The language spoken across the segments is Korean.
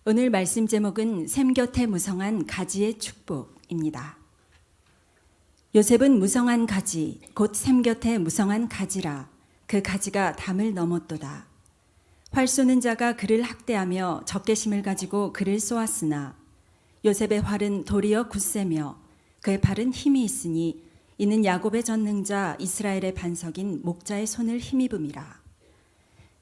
오늘 말씀 제목은 샘 곁에 무성한 가지의 축복입니다. 요셉은 무성한 가지, 곧 샘 곁에 무성한 가지라. 그 가지가 담을 넘었도다. 활 쏘는 자가 그를 학대하며 적개심을 가지고 그를 쏘았으나 요셉의 활은 도리어 굳세며 그의 팔은 힘이 있으니 이는 야곱의 전능자 이스라엘의 반석인 목자의 손을 힘입음이라.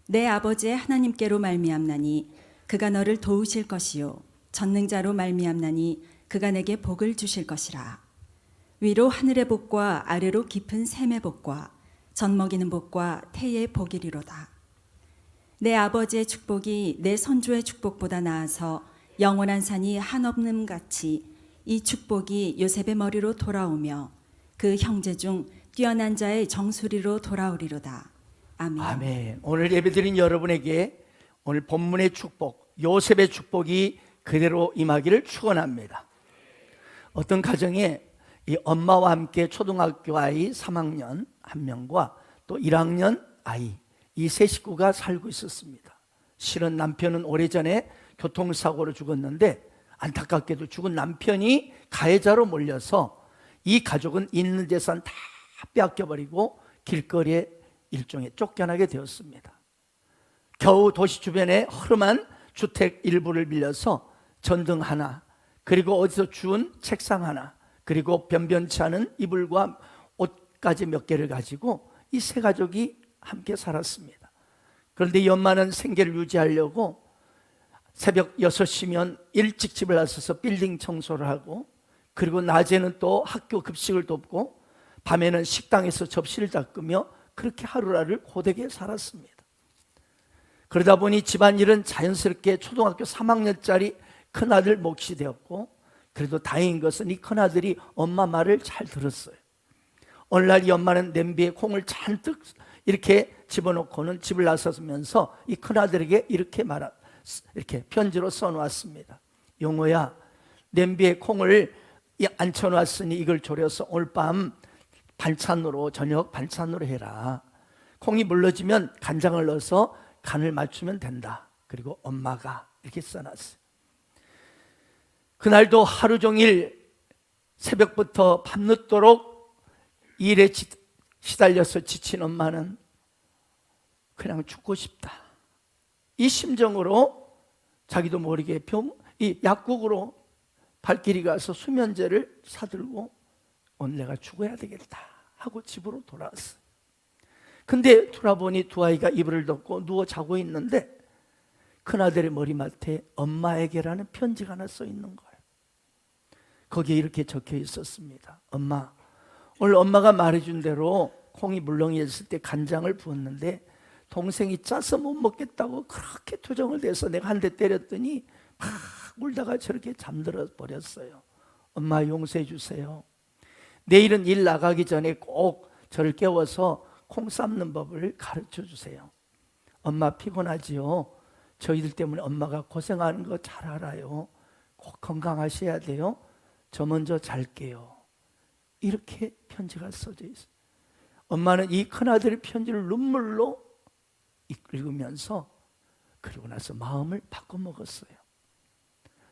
내 아버지의 하나님께로 말미암나니 그가 너를 도우실 것이요 전능자로 말미암나니 그가 내게 복을 주실 것이라. 위로 하늘의 복과 아래로 깊은 샘의 복과 젖먹이는 복과 태의 복이리로다. 내 아버지의 축복이 내 선조의 축복보다 나아서 영원한 산이 한없는 같이 이 축복이 요셉의 머리로 돌아오며 그 형제 중 뛰어난 자의 정수리로 돌아오리로다. 아멘. 아멘. 오늘 예배드린 여러분에게 오늘 본문의 축복, 요셉의 축복이 그대로 임하기를 축원합니다. 어떤 가정에 이 엄마와 함께 초등학교 아이 3학년 한 명과 또 1학년 아이 이 세 식구가 살고 있었습니다. 실은 남편은 오래전에 교통사고로 죽었는데 안타깝게도 죽은 남편이 가해자로 몰려서 이 가족은 있는 재산 다 빼앗겨버리고 길거리에 일종의 쫓겨나게 되었습니다. 겨우 도시 주변에 허름한 주택 일부를 빌려서 전등 하나, 그리고 어디서 주운 책상 하나, 그리고 변변치 않은 이불과 옷까지 몇 개를 가지고 이 세 가족이 함께 살았습니다. 그런데 이 엄마는 생계를 유지하려고 새벽 6시면 일찍 집을 나서서 빌딩 청소를 하고, 그리고 낮에는 또 학교 급식을 돕고, 밤에는 식당에서 접시를 닦으며 그렇게 하루하루를 고되게 살았습니다. 그러다 보니 집안일은 자연스럽게 초등학교 3학년짜리 큰아들 몫이 되었고, 그래도 다행인 것은 이 큰아들이 엄마 말을 잘 들었어요. 어느 날 이 엄마는 냄비에 콩을 잔뜩 이렇게 집어넣고는 집을 나서면서 이 큰아들에게 이렇게 편지로 써놓았습니다. 용호야, 냄비에 콩을 앉혀놨으니 이걸 졸여서 오늘 밤 반찬으로, 저녁 반찬으로 해라. 콩이 물러지면 간장을 넣어서 간을 맞추면 된다. 그리고 엄마가 이렇게 써놨어요. 그날도 하루 종일 새벽부터 밤늦도록 일에 시달려서 지친 엄마는 그냥 죽고 싶다, 이 심정으로 자기도 모르게 이 약국으로 발길이 가서 수면제를 사들고 오늘 내가 죽어야 되겠다 하고 집으로 돌아왔어요. 근데 돌아보니 두 아이가 이불을 덮고 누워 자고 있는데 큰아들의 머리맡에 엄마에게라는 편지가 하나 써 있는 거예요. 거기에 이렇게 적혀 있었습니다. 엄마, 오늘 엄마가 말해준 대로 콩이 물렁이에 있을 때 간장을 부었는데 동생이 짜서 못 먹겠다고 그렇게 투정을 대서 내가 한 대 때렸더니 막 울다가 저렇게 잠들어 버렸어요. 엄마 용서해 주세요. 내일은 일 나가기 전에 꼭 저를 깨워서 콩 삶는 법을 가르쳐 주세요. 엄마 피곤하지요? 저희들 때문에 엄마가 고생하는 거 잘 알아요. 꼭 건강하셔야 돼요. 저 먼저 잘게요. 이렇게 편지가 써져 있어요. 엄마는 이 큰아들의 편지를 눈물로 읽으면서 그리고 나서 마음을 바꿔먹었어요.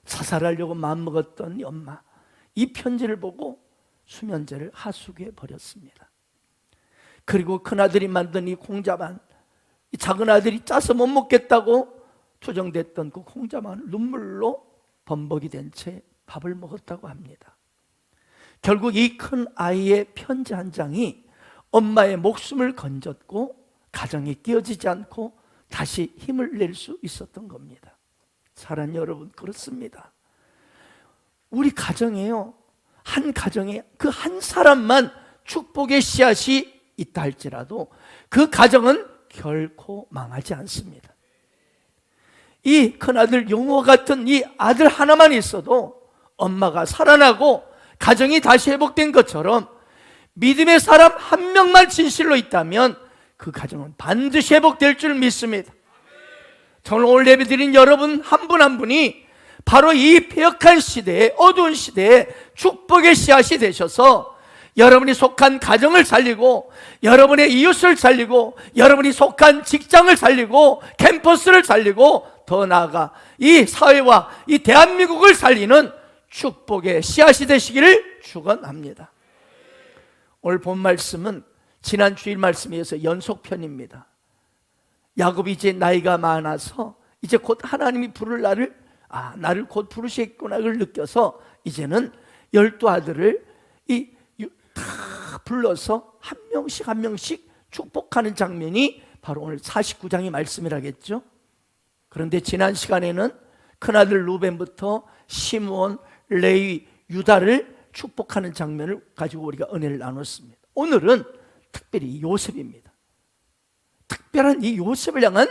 자살하려고 마음먹었던 이 엄마, 이 편지를 보고 수면제를 하수구에 버렸습니다. 그리고 큰아들이 만든 이 콩자반, 이 작은 아들이 짜서 못 먹겠다고 투정됐던 그 콩자반을 눈물로 범벅이 된 채 밥을 먹었다고 합니다. 결국 이 큰 아이의 편지 한 장이 엄마의 목숨을 건졌고 가정에 끼어지지 않고 다시 힘을 낼 수 있었던 겁니다. 사랑하는 여러분, 그렇습니다. 우리 가정에요, 한 가정에 그 한 사람만 축복의 씨앗이 있다 할지라도 그 가정은 결코 망하지 않습니다. 이 큰아들 용호 같은 이 아들 하나만 있어도 엄마가 살아나고 가정이 다시 회복된 것처럼 믿음의 사람 한 명만 진실로 있다면 그 가정은 반드시 회복될 줄 믿습니다. 저는 오늘 예배드린 여러분 한 분 한 분이 바로 이 패역한 시대에, 어두운 시대에 축복의 씨앗이 되셔서 여러분이 속한 가정을 살리고, 여러분의 이웃을 살리고, 여러분이 속한 직장을 살리고, 캠퍼스를 살리고, 더 나아가 이 사회와 이 대한민국을 살리는 축복의 씨앗이 되시기를 축원합니다. 오늘 본 말씀은 지난 주일 말씀에 이어서 연속편입니다. 야곱이 이제 나이가 많아서 이제 곧 하나님이 부를 나를 곧 부르시겠구나를 느껴서 이제는 12아들을 다 불러서 한 명씩 축복하는 장면이 바로 오늘 49장의 말씀이라겠죠. 그런데 지난 시간에는 큰아들 루벤부터 시므온, 레위, 유다를 축복하는 장면을 가지고 우리가 은혜를 나눴습니다. 오늘은 특별히 요셉입니다. 특별한 이 요셉을 향한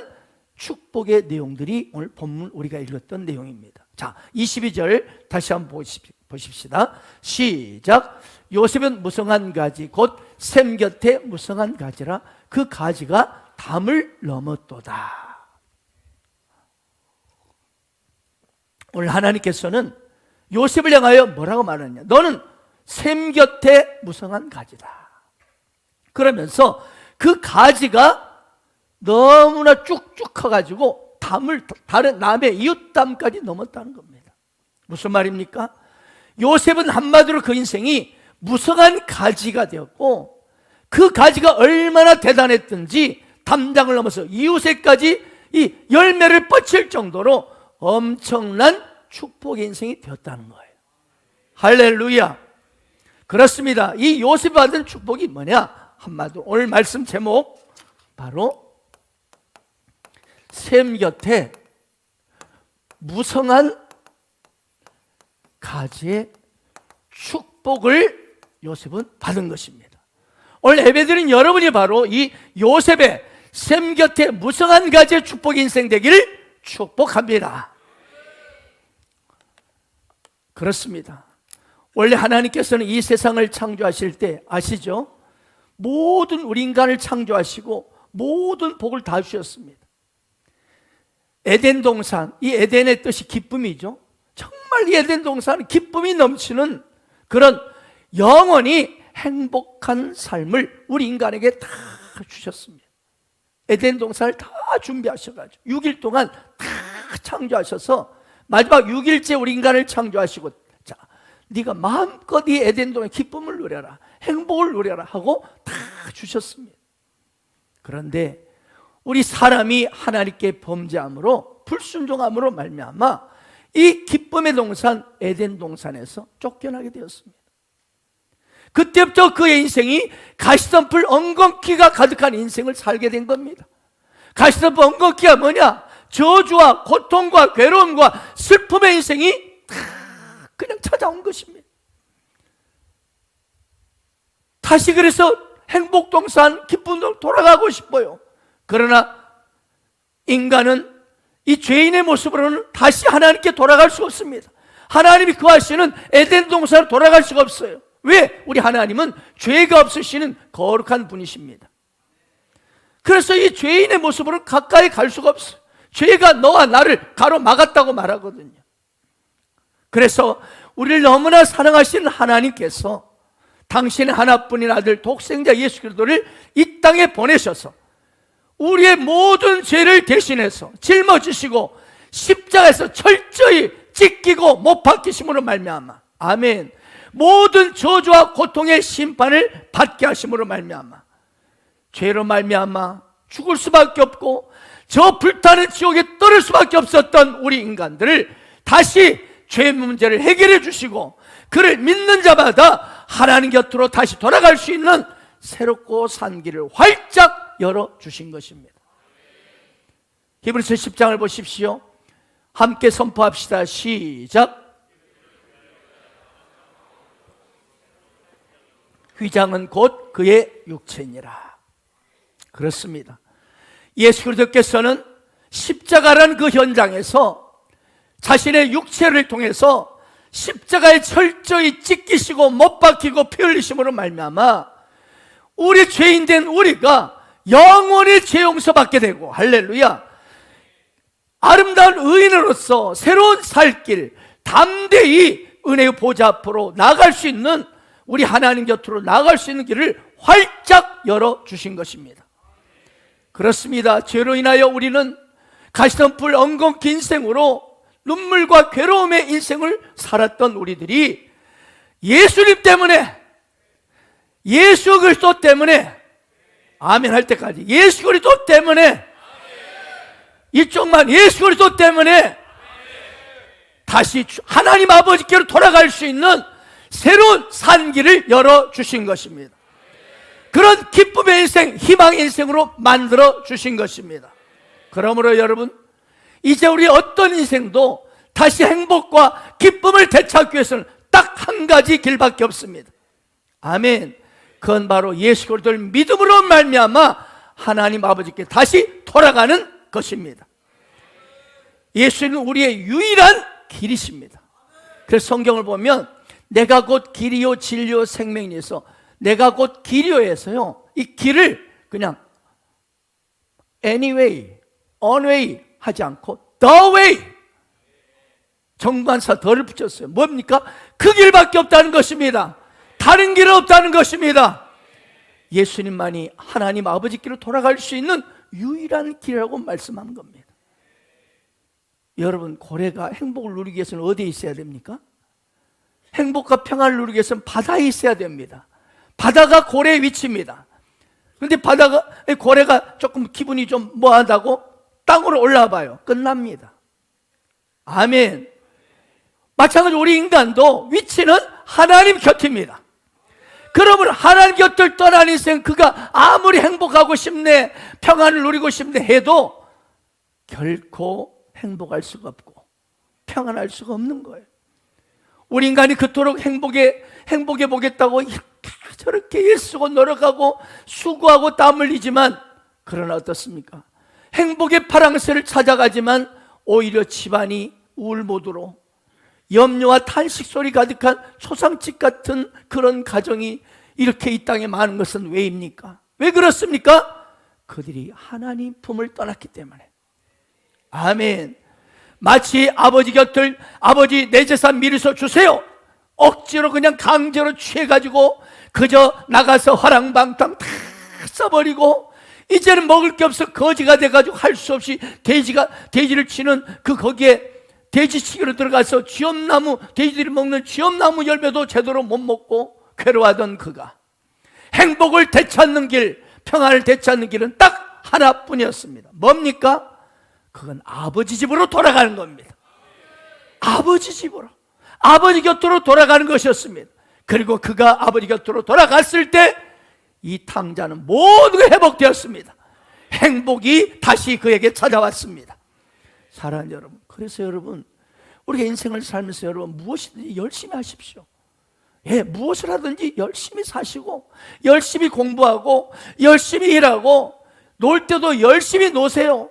축복의 내용들이 오늘 본문 우리가 읽었던 내용입니다. 자, 22절 다시 한번 보십시다. 시작. 요셉은 무성한 가지 곧 샘 곁에 무성한 가지라 그 가지가 담을 넘었도다. 오늘 하나님께서는 요셉을 향하여 뭐라고 말하느냐? 너는 샘 곁에 무성한 가지다. 그러면서 그 가지가 너무나 쭉쭉 커가지고 다른 남의 이웃담까지 넘었다는 겁니다. 무슨 말입니까? 요셉은 한마디로 그 인생이 무성한 가지가 되었고, 그 가지가 얼마나 대단했든지 담장을 넘어서 이웃에까지 이 열매를 뻗칠 정도로 엄청난 축복의 인생이 되었다는 거예요. 할렐루야. 그렇습니다. 이 요셉이 받은 축복이 뭐냐? 한마디로 오늘 말씀 제목 바로 샘 곁에 무성한 가지의 축복을 요셉은 받은 것입니다. 오늘 예배드린 여러분이 바로 이 요셉의 샘 곁에 무성한 가지의 축복의 인생 되기를 축복합니다. 그렇습니다. 원래 하나님께서는 이 세상을 창조하실 때 아시죠? 모든 우리 인간을 창조하시고 모든 복을 다 주셨습니다. 에덴 동산, 이 에덴의 뜻이 기쁨이죠. 정말 이 에덴 동산은 기쁨이 넘치는 그런 영원히 행복한 삶을 우리 인간에게 다 주셨습니다. 에덴 동산을 다 준비하셔가지고 6일 동안 다 창조하셔서 마지막 6일째 우리 인간을 창조하시고, 자, 네가 마음껏 이 에덴 동산의 기쁨을 누려라, 행복을 누려라 하고 다 주셨습니다. 그런데 우리 사람이 하나님께 범죄함으로, 불순종함으로 말미암아 이 기쁨의 동산 에덴 동산에서 쫓겨나게 되었습니다. 그때부터 그의 인생이 가시덤불 엉겅퀴가 가득한 인생을 살게 된 겁니다. 가시덤불 엉겅퀴가 뭐냐? 저주와 고통과 괴로움과 슬픔의 인생이 그냥 찾아온 것입니다. 다시 그래서 행복동산, 기쁨으로 돌아가고 싶어요. 그러나 인간은 이 죄인의 모습으로는 다시 하나님께 돌아갈 수 없습니다. 하나님이 거하시는 에덴 동산으로 돌아갈 수가 없어요. 왜? 우리 하나님은 죄가 없으시는 거룩한 분이십니다. 그래서 이 죄인의 모습으로는 가까이 갈 수가 없어요. 죄가 너와 나를 가로막았다고 말하거든요. 그래서 우리를 너무나 사랑하시는 하나님께서 당신의 하나뿐인 아들 독생자 예수 그리스도를 이 땅에 보내셔서 우리의 모든 죄를 대신해서 짊어지시고 십자가에서 철저히 찢기고 못 박히심으로 말미암아, 아멘, 모든 저주와 고통의 심판을 받게 하심으로 말미암아 죄로 말미암아 죽을 수밖에 없고 저 불타는 지옥에 떨을 수밖에 없었던 우리 인간들을 다시 죄 문제를 해결해 주시고 그를 믿는 자마다 하나님 곁으로 다시 돌아갈 수 있는 새롭고 산 길을 활짝 열어주신 것입니다. 히브리서 10장을 보십시오. 함께 선포합시다. 시작. 휘장은 곧 그의 육체니라. 그렇습니다. 예수 그리스도께서는 십자가라는 그 현장에서 자신의 육체를 통해서 십자가에 철저히 찢기시고 못 박히고 피 흘리심으로 말미암아 우리 죄인된 우리가 영원히 죄 용서받게 되고, 할렐루야, 아름다운 의인으로서 새로운 살길 담대히 은혜의 보좌 앞으로 나아갈 수 있는, 우리 하나님 곁으로 나아갈 수 있는 길을 활짝 열어주신 것입니다. 그렇습니다. 죄로 인하여 우리는 가시덤불 엉겅퀴 인생으로 눈물과 괴로움의 인생을 살았던 우리들이 예수님 때문에, 예수 그리스도 때문에, 아멘 할 때까지 예수 그리스도 때문에, 이쪽만 예수 그리스도 때문에 다시 하나님 아버지께로 돌아갈 수 있는 새로운 산길을 열어주신 것입니다. 그런 기쁨의 인생, 희망의 인생으로 만들어 주신 것입니다. 그러므로 여러분, 이제 우리 어떤 인생도 다시 행복과 기쁨을 되찾기 위해서는 딱 한 가지 길밖에 없습니다. 아멘. 그건 바로 예수 그리스도를 믿음으로 말미암아 하나님 아버지께 다시 돌아가는 것입니다. 예수는 우리의 유일한 길이십니다. 그래서 성경을 보면 내가 곧 길이요 진리요 생명이에서, 내가 곧 길이요에서요, 이 길을 그냥 anyway, onway 하지 않고 the way, 정관사 더를 붙였어요. 뭡니까? 그 길밖에 없다는 것입니다. 다른 길은 없다는 것입니다. 예수님만이 하나님 아버지께로 돌아갈 수 있는 유일한 길이라고 말씀한 겁니다. 여러분, 고래가 행복을 누리기 위해서는 어디에 있어야 됩니까? 행복과 평안을 누리기 위해서는 바다에 있어야 됩니다. 바다가 고래의 위치입니다. 그런데 고래가 조금 기분이 좀 뭐하다고 땅으로 올라와 봐요. 끝납니다. 아멘. 마찬가지로 우리 인간도 위치는 하나님 곁입니다. 그러면 하나님 곁을 떠난 인생, 그가 아무리 행복하고 싶네, 평안을 누리고 싶네 해도 결코 행복할 수가 없고 평안할 수가 없는 거예요. 우리 인간이 그토록 행복해 보겠다고 이렇게 저렇게 애쓰고 노력하고 수고하고 땀 흘리지만, 그러나 어떻습니까? 행복의 파랑새를 찾아가지만 오히려 집안이 우울모드로 염려와 탄식 소리 가득한 초상집 같은 그런 가정이 이렇게 이 땅에 많은 것은 왜입니까? 왜 그렇습니까? 그들이 하나님 품을 떠났기 때문에. 아멘. 마치 아버지 곁을, 아버지 내 재산 미루서 주세요, 억지로 그냥 강제로 취해가지고 그저 나가서 화랑방탕 다 써버리고 이제는 먹을 게 없어 거지가 돼가지고 할 수 없이 돼지를 치는 거기에 돼지치기로 들어가서 쥐엄나무, 돼지들이 먹는 쥐엄나무 열매도 제대로 못 먹고 괴로워하던 그가 행복을 되찾는 길, 평안을 되찾는 길은 딱 하나뿐이었습니다. 뭡니까? 그건 아버지 집으로 돌아가는 겁니다. 아버지 집으로, 아버지 곁으로 돌아가는 것이었습니다. 그리고 그가 아버지 곁으로 돌아갔을 때 이 탕자는 모두가 회복되었습니다. 행복이 다시 그에게 찾아왔습니다. 사랑하는 여러분, 그래서 여러분, 우리가 인생을 살면서 여러분 무엇이든지 열심히 하십시오. 예, 무엇을 하든지 열심히 사시고 열심히 공부하고 열심히 일하고 놀 때도 열심히 노세요.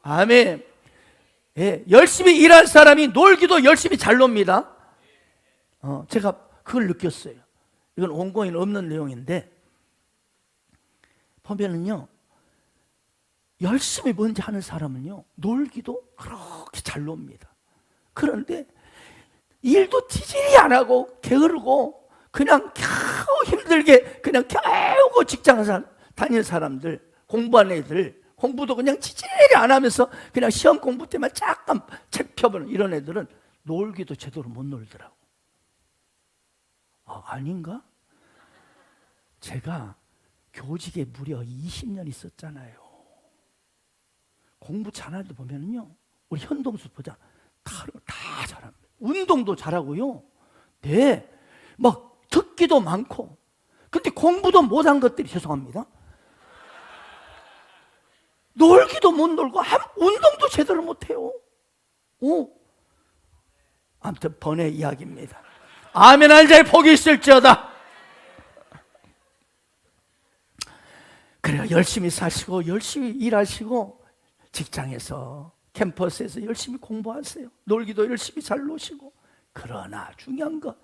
아멘. 예, 열심히 일한 사람이 놀기도 열심히 잘 놉니다. 제가 그걸 느꼈어요. 이건 원고에는 없는 내용인데, 보면은요, 열심히 뭔지 하는 사람은요, 놀기도 그렇게 잘 놉니다. 그런데 일도 지질이 안 하고 게으르고 그냥 겨우 힘들게 그냥 겨우 직장을 다니는 사람들, 공부하는 애들, 공부도 그냥 지질이 안 하면서 그냥 시험 공부 때만 잠깐 책 펴보는 이런 애들은 놀기도 제대로 못 놀더라고. 아닌가? 제가 교직에 무려 20년 있었잖아요. 공부 잘하는 데 보면요, 우리 현동수 보자, 다 잘합니다. 운동도 잘하고요. 네, 막 듣기도 많고. 근데 공부도 못한 것들이, 죄송합니다, 놀기도 못 놀고 운동도 제대로 못해요. 아무튼 번외 이야기입니다. 아멘 할 자의 복이 있을지어다. 그래요. 열심히 사시고 열심히 일하시고 직장에서 캠퍼스에서 열심히 공부하세요. 놀기도 열심히 잘 노시고. 그러나 중요한 건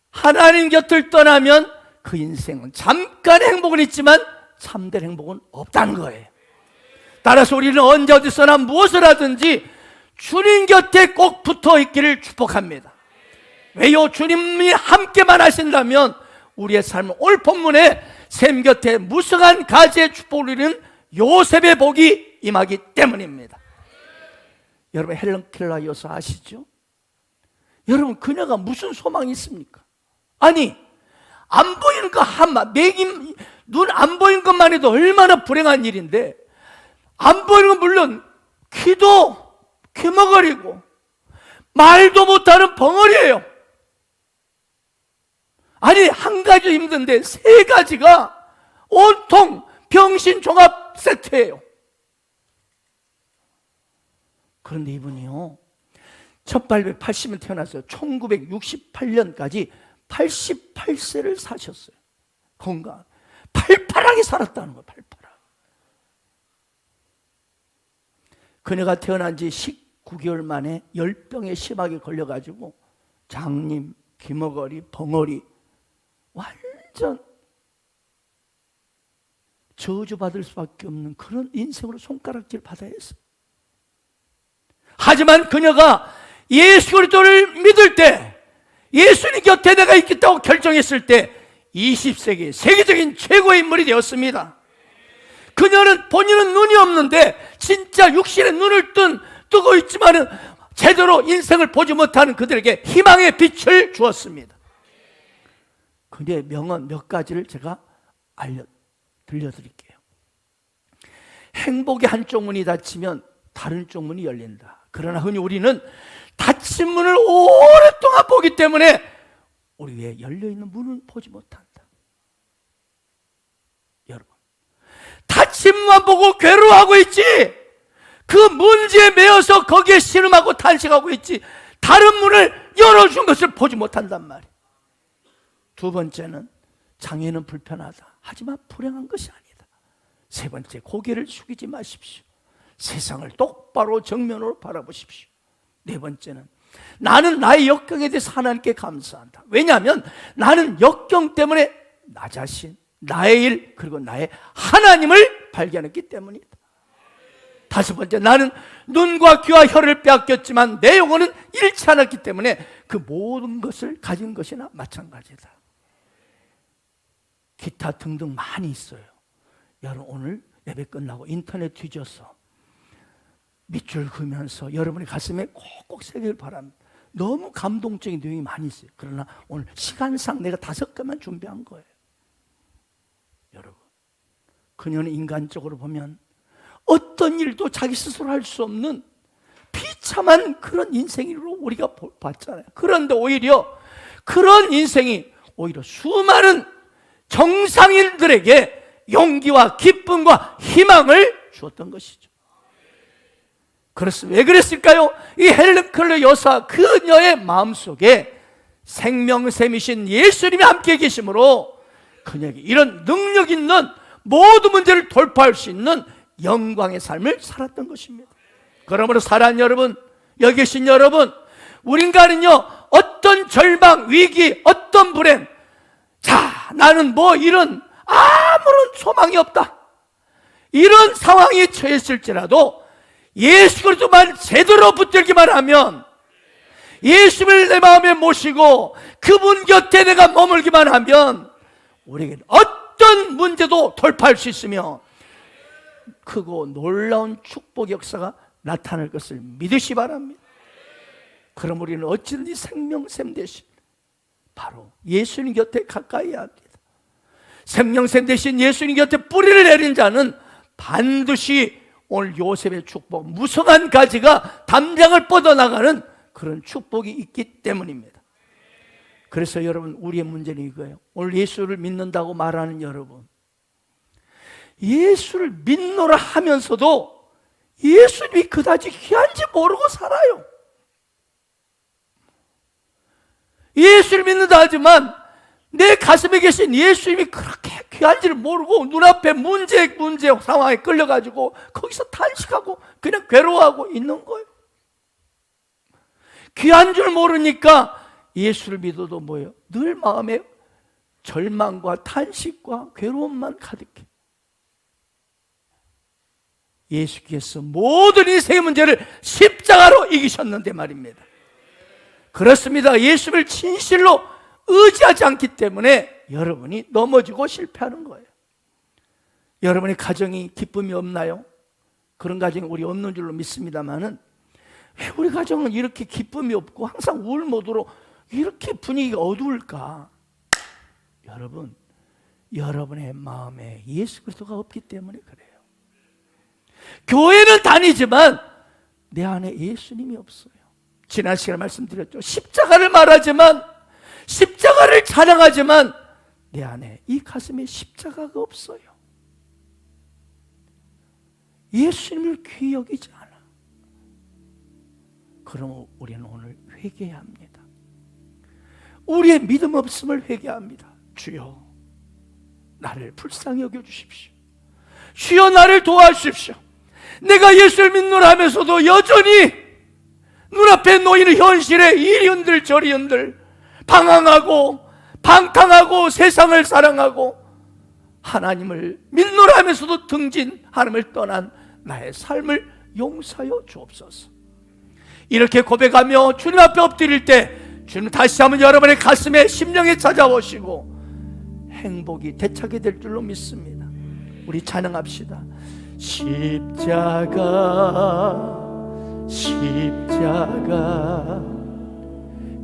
하나님 곁을 떠나면 그 인생은 잠깐의 행복은 있지만 참된 행복은 없다는 거예요. 따라서 우리는 언제 어디서나 무엇을 하든지 주님 곁에 꼭 붙어 있기를 축복합니다. 왜요? 주님이 함께만 하신다면 우리의 삶은 오늘 본문에 샘 곁에 무성한 가지의 축복을 누리는 요셉의 복이 임하기 때문입니다. 여러분 헬렌 켈러 여사 아시죠? 여러분 그녀가 무슨 소망이 있습니까? 아니 안 보이는 거 눈 안 보이는 것만 해도 얼마나 불행한 일인데, 안 보이는 건 물론 귀도 귀머거리고 말도 못하는 벙어리예요. 아니 한 가지 힘든데 세 가지가 온통 병신 종합 세트예요. 그런데 이분이요 1880년 태어났어요. 1968년까지 88세를 사셨어요. 건강 팔팔하게 살았다는 거예요. 팔팔하게. 그녀가 태어난 지 19개월 만에 열병에 심하게 걸려가지고 장님, 귀머거리, 벙어리 완전 저주받을 수밖에 없는 그런 인생으로 손가락질 받아야 했어요. 하지만 그녀가 예수 그리스도를 믿을 때, 예수님 곁에 내가 있겠다고 결정했을 때 20세기 세계적인 최고의 인물이 되었습니다. 그녀는 본인은 눈이 없는데 진짜 육신의 눈을 뜨고 있지만은 제대로 인생을 보지 못하는 그들에게 희망의 빛을 주었습니다. 그녀의 명언 몇 가지를 제가 들려드릴게요. 행복의 한쪽 문이 닫히면 다른 쪽 문이 열린다. 그러나 흔히 우리는 닫힌 문을 오랫동안 보기 때문에 우리 위에 열려있는 문은 보지 못한다. 여러분 닫힌 문만 보고 괴로워하고 있지, 그 문제에 매여서 거기에 신음하고 탄식하고 있지, 다른 문을 열어준 것을 보지 못한단 말이에요. 두 번째는 장애는 불편하다. 하지만 불행한 것이 아니다. 세 번째, 고개를 숙이지 마십시오. 세상을 똑바로 정면으로 바라보십시오. 네 번째는 나는 나의 역경에 대해서 하나님께 감사한다. 왜냐하면 나는 역경 때문에 나 자신, 나의 일, 그리고 나의 하나님을 발견했기 때문이다. 다섯 번째, 나는 눈과 귀와 혀를 빼앗겼지만 내 영혼은 잃지 않았기 때문에 그 모든 것을 가진 것이나 마찬가지다. 기타 등등 많이 있어요. 여러분 오늘 예배 끝나고 인터넷 뒤져서 밑줄 그으면서 여러분의 가슴에 꼭꼭 새기길 바랍니다. 너무 감동적인 내용이 많이 있어요. 그러나 오늘 시간상 내가 5개만 준비한 거예요. 여러분, 그녀는 인간적으로 보면 어떤 일도 자기 스스로 할 수 없는 비참한 그런 인생으로 우리가 봤잖아요. 그런데 오히려 그런 인생이 오히려 수많은 정상인들에게 용기와 기쁨과 희망을 주었던 것이죠. 그렇습니다. 왜 그랬을까요? 이 헬렌 켈러 여사, 그녀의 마음속에 생명샘이신 예수님이 함께 계심으로 그녀에게 이런 능력 있는 모든 문제를 돌파할 수 있는 영광의 삶을 살았던 것입니다. 그러므로 사랑하는 여러분, 여기 계신 여러분, 우리 인간은요 어떤 절망, 위기, 어떤 불행, 자 나는 뭐 이런 아무런 소망이 없다, 이런 상황에 처했을지라도 예수 그리스도만 제대로 붙들기만 하면, 예수를 내 마음에 모시고 그분 곁에 내가 머물기만 하면 우리에게 어떤 문제도 돌파할 수 있으며 크고 놀라운 축복 역사가 나타날 것을 믿으시 바랍니다. 그럼 우리는 어찌든지 생명샘 대신 바로 예수님 곁에 가까이 해야 합니다. 생명샘 대신 예수님 곁에 뿌리를 내린 자는 반드시 오늘 요셉의 축복, 무성한 가지가 담장을 뻗어나가는 그런 축복이 있기 때문입니다. 그래서 여러분, 우리의 문제는 이거예요. 오늘 예수를 믿는다고 말하는 여러분, 예수를 믿노라 하면서도 예수님이 그다지 귀한지 모르고 살아요. 예수를 믿는다 하지만 내 가슴에 계신 예수님이 그렇게 귀한지를 모르고 눈앞에 문제 상황에 끌려가지고 거기서 탄식하고 그냥 괴로워하고 있는 거예요. 귀한 줄 모르니까 예수를 믿어도 뭐예요? 늘 마음에 절망과 탄식과 괴로움만 가득해. 예수께서 모든 인생의 문제를 십자가로 이기셨는데 말입니다. 그렇습니다. 예수를 진실로 의지하지 않기 때문에 여러분이 넘어지고 실패하는 거예요. 여러분의 가정이 기쁨이 없나요? 그런 가정이 우리 없는 줄로 믿습니다만은 왜 우리 가정은 이렇게 기쁨이 없고 항상 우울 모드로 이렇게 분위기가 어두울까? 여러분, 여러분의 마음에 예수 그리스도가 없기 때문에 그래요. 교회는 다니지만 내 안에 예수님이 없어요. 지난 시간에 말씀드렸죠. 십자가를 말하지만, 십자가를 찬양하지만 내 안에 이 가슴에 십자가가 없어요. 예수님을 귀히 여기지 않아. 그럼 우리는 오늘 회개해야 합니다. 우리의 믿음 없음을 회개합니다. 주여, 나를 불쌍히 여겨주십시오. 주여, 나를 도와주십시오. 내가 예수를 믿노라 하면서도 여전히 눈앞에 놓이는 현실에 이리 흔들 저리 흔들 방황하고 방탕하고 세상을 사랑하고 하나님을 믿노라 하면서도 등진 하나님을 떠난 나의 삶을 용서하여 주옵소서. 이렇게 고백하며 주님 앞에 엎드릴 때 주님 다시 한번 여러분의 가슴에 심령에 찾아오시고 행복이 되찾게 될 줄로 믿습니다. 우리 찬양합시다. 십자가 십자가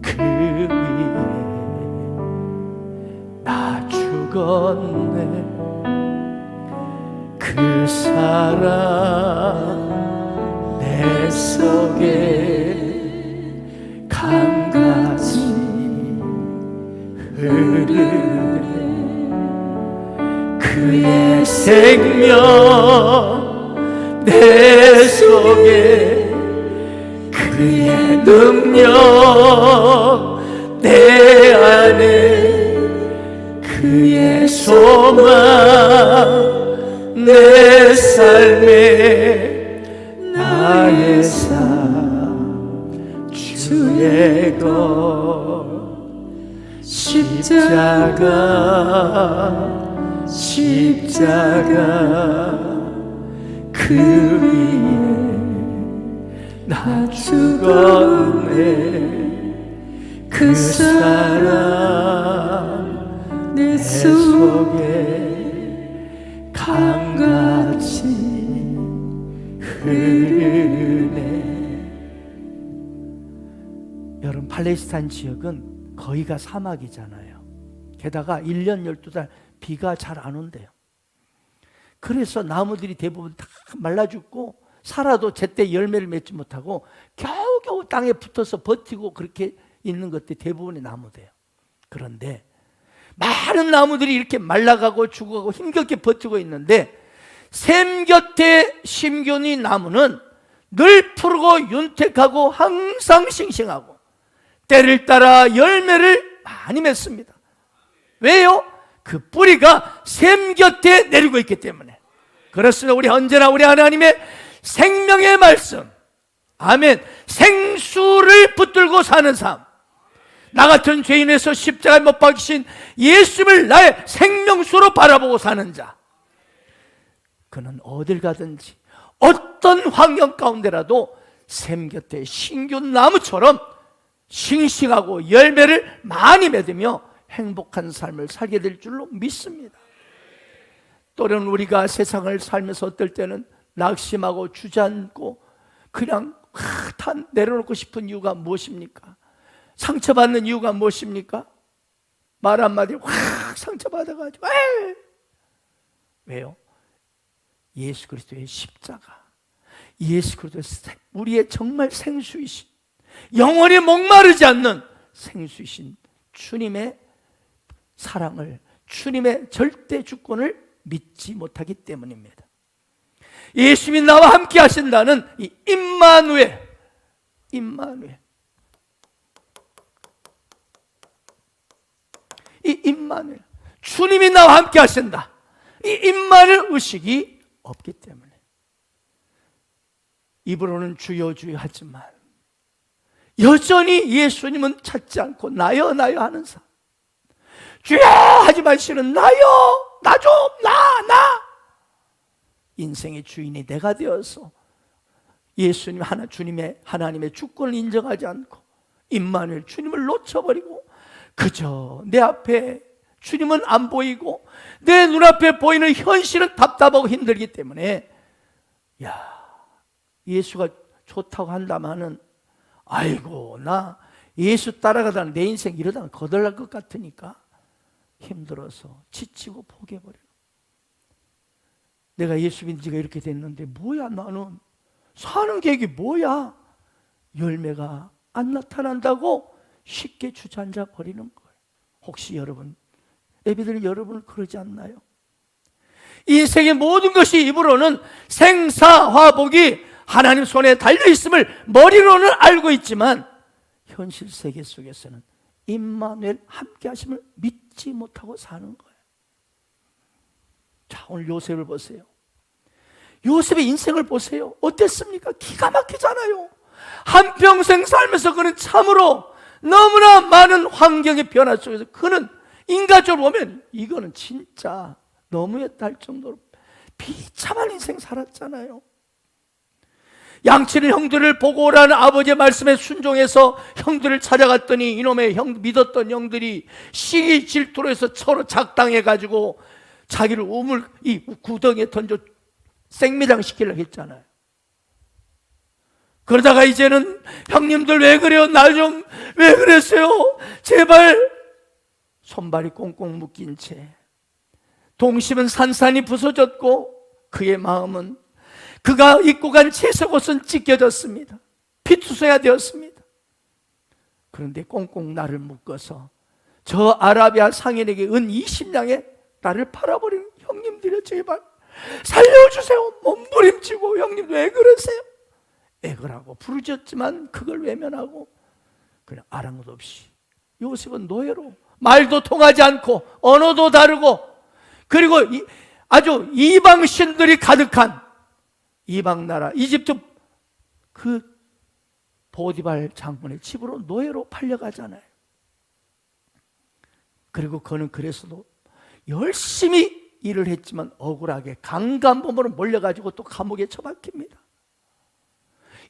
그 위에 나 죽었네. 그 사랑 내 속에 강같이 흐르네. 그의 생명 내 속에 그의 능력 내 안에 그의 소망 내 삶에 나의 삶 주의 것 십자가 그 위에 나 죽었네. 그 사랑 내 속에 강같이 흐르네. 여러분, 팔레스타인 지역은 거의가 사막이잖아요. 게다가 1년 12달 비가 잘 안 온대요. 그래서 나무들이 대부분 다 말라 죽고 살아도 제때 열매를 맺지 못하고 겨우겨우 땅에 붙어서 버티고 그렇게 있는 것들이 대부분의 나무대요. 그런데 많은 나무들이 이렇게 말라가고 죽어가고 힘겹게 버티고 있는데 샘 곁에 심겨진 나무는 늘 푸르고 윤택하고 항상 싱싱하고 때를 따라 열매를 많이 맺습니다. 왜요? 그 뿌리가 샘 곁에 내리고 있기 때문에. 그렇습니다. 우리 언제나 우리 하나님의 생명의 말씀, 아멘, 생수를 붙들고 사는 삶, 나 같은 죄인에서 십자가에 못 박히신 예수를 나의 생명수로 바라보고 사는 자, 그는 어딜 가든지 어떤 환경 가운데라도 샘 곁에 신균 나무처럼 싱싱하고 열매를 많이 맺으며 행복한 삶을 살게 될 줄로 믿습니다. 또는 우리가 세상을 살면서 어떨 때는 낙심하고 주저앉고 그냥 다 내려놓고 싶은 이유가 무엇입니까? 상처받는 이유가 무엇입니까? 말 한마디 확 상처받아가지고 왜요? 예수 그리스도의 십자가, 예수 그리스도의 우리의 정말 생수이신, 영원히 목마르지 않는 생수이신 주님의 사랑을, 주님의 절대 주권을 믿지 못하기 때문입니다. 예수님이 나와 함께 하신다는 이 임마누엘, 이 임마누엘, 주님이 나와 함께 하신다, 이 임마누엘 의식이 없기 때문에 입으로는 주여 주여 하지만 여전히 예수님은 찾지 않고 나여 나여 하는 삶. 주여 하지만 실은 나여, 나 좀, 나 인생의 주인이 내가 되어서 예수님 주님의 하나님의 주권을 인정하지 않고 임마누엘 주님을 놓쳐버리고 그저 내 앞에 주님은 안 보이고 내 눈앞에 보이는 현실은 답답하고 힘들기 때문에 예수가 좋다고 한다마는 아이고 나 예수 따라가다가 내 인생 이러다가 거덜날 것 같으니까 힘들어서 지치고 포기해버려요. 내가 예수 믿은 지가 이렇게 됐는데 뭐야 나는 사는 계획이 뭐야? 열매가 안 나타난다고 쉽게 주저앉아 버리는 거예요. 혹시 여러분, 애비들 여러분 그러지 않나요? 인생의 모든 것이 입으로는 생사화복이 하나님 손에 달려있음을 머리로는 알고 있지만 현실 세계 속에서는 임마누엘 함께 하심을 믿지 못하고 사는 거예요. 자, 오늘 요셉을 보세요. 요셉의 인생을 보세요. 어땠습니까? 기가 막히잖아요. 한평생 살면서 그는 참으로 너무나 많은 환경의 변화 속에서 그는 인간적으로 보면 이거는 진짜 너무했다 할 정도로 비참한 인생 살았잖아요. 양치는 형들을 보고 오라는 아버지의 말씀에 순종해서 형들을 찾아갔더니 이놈의 믿었던 형들이 시기 질투로 해서 서로 작당해가지고 자기를 우물 이 구덩이에 던져 생매장 시키려고 했잖아요. 그러다가 이제는 형님들 왜 그래요? 나 좀 왜 그랬어요? 제발. 손발이 꽁꽁 묶인 채 동심은 산산이 부서졌고 그의 마음은 그가 입고 간 채석옷은 찢겨졌습니다. 피투성이가 되었습니다. 그런데 꽁꽁 나를 묶어서 저 아라비아 상인에게 은 20냥에 나를 팔아버린 형님들이여 제발 살려주세요. 몸부림치고 형님 왜 그러세요? 애걸하고 부르짖었지만 그걸 외면하고 그냥 아랑곳 없이 요셉은 노예로 말도 통하지 않고 언어도 다르고 그리고 아주 이방 신들이 가득한 이방 나라 이집트 그 보디발 장군의 집으로 노예로 팔려가잖아요. 그리고 그는 그래서도 열심히 일을 했지만 억울하게 강간범으로 몰려가지고 또 감옥에 처박힙니다.